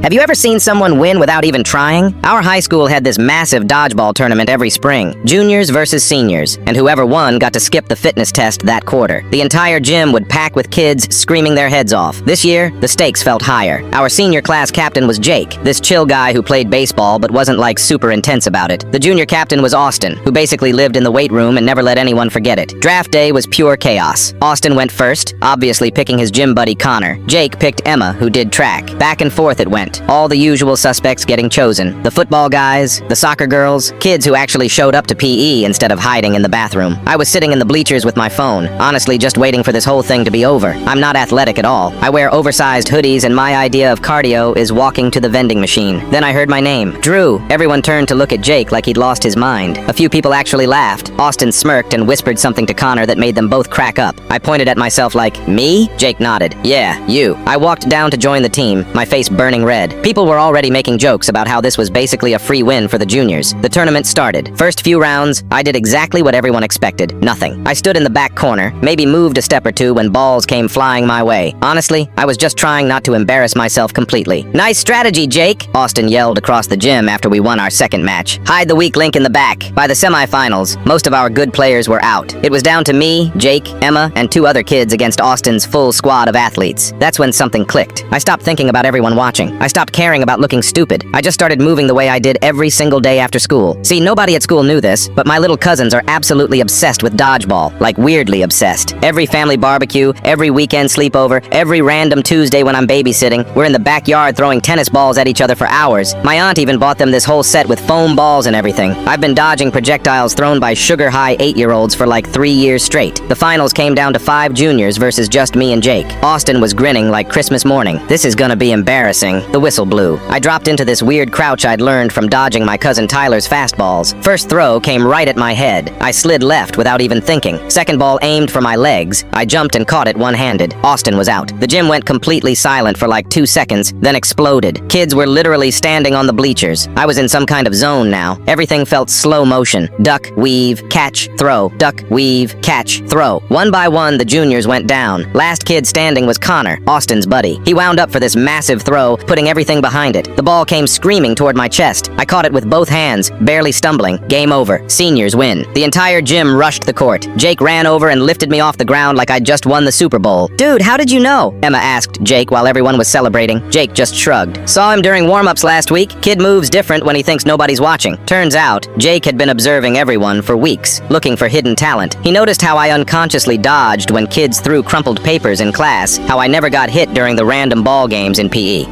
Have you ever seen someone win without even trying? Our high school had this massive dodgeball tournament every spring, juniors versus seniors, and whoever won got to skip the fitness test that quarter. The entire gym would pack with kids screaming their heads off. This year, the stakes felt higher. Our senior class captain was Jake, this chill guy who played baseball but wasn't like super intense about it. The junior captain was Austin, who basically lived in the weight room and never let anyone forget it. Draft day was pure chaos. Austin went first, obviously picking his gym buddy Connor. Jake picked Emma, who did track. Back and forth it went. All the usual suspects getting chosen. The football guys, the soccer girls, kids who actually showed up to PE instead of hiding in the bathroom. I was sitting in the bleachers with my phone, honestly just waiting for this whole thing to be over. I'm not athletic at all. I wear oversized hoodies and my idea of cardio is walking to the vending machine. Then I heard my name, Drew. Everyone turned to look at Jake like he'd lost his mind. A few people actually laughed. Austin smirked and whispered something to Connor that made them both crack up. I pointed at myself like, me? Jake nodded. Yeah, you. I walked down to join the team, my face burning red. People were already making jokes about how this was basically a free win for the juniors. The tournament started. First few rounds, I did exactly what everyone expected. Nothing. I stood in the back corner, maybe moved a step or two when balls came flying my way. Honestly, I was just trying not to embarrass myself completely. Nice strategy, Jake! Austin yelled across the gym after we won our second match. Hide the weak link in the back. By the semifinals, most of our good players were out. It was down to me, Jake, Emma, and two other kids against Austin's full squad of athletes. That's when something clicked. I stopped thinking about everyone watching. I stopped caring about looking stupid. I just started moving the way I did every single day after school. See, nobody at school knew this, but my little cousins are absolutely obsessed with dodgeball, like weirdly obsessed. Every family barbecue, every weekend sleepover, every random Tuesday when I'm babysitting, we're in the backyard throwing tennis balls at each other for hours. My aunt even bought them this whole set with foam balls and everything. I've been dodging projectiles thrown by sugar-high 8-year-olds for like 3 years straight. The finals came down to 5 juniors versus just me and Jake. Austin was grinning like Christmas morning. This is gonna be embarrassing. The whistle blew. I dropped into this weird crouch I'd learned from dodging my cousin Tyler's fastballs. First throw came right at my head. I slid left without even thinking. Second ball aimed for my legs. I jumped and caught it one-handed. Austin was out. The gym went completely silent for like 2 seconds, then exploded. Kids were literally standing on the bleachers. I was in some kind of zone now. Everything felt slow motion. Duck, weave, catch, throw. Duck, weave, catch, throw. One by one, the juniors went down. Last kid standing was Connor, Austin's buddy. He wound up for this massive throw, putting everything behind it. The ball came screaming toward my chest. I caught it with both hands, barely stumbling. Game over. Seniors win. The entire gym rushed the court. Jake ran over and lifted me off the ground like I'd just won the Super Bowl. Dude, how did you know? Emma asked Jake while everyone was celebrating. Jake just shrugged. Saw him during warm-ups last week. Kid moves different when he thinks nobody's watching. Turns out, Jake had been observing everyone for weeks, looking for hidden talent. He noticed how I unconsciously dodged when kids threw crumpled papers in class, how I never got hit during the random ball games in PE.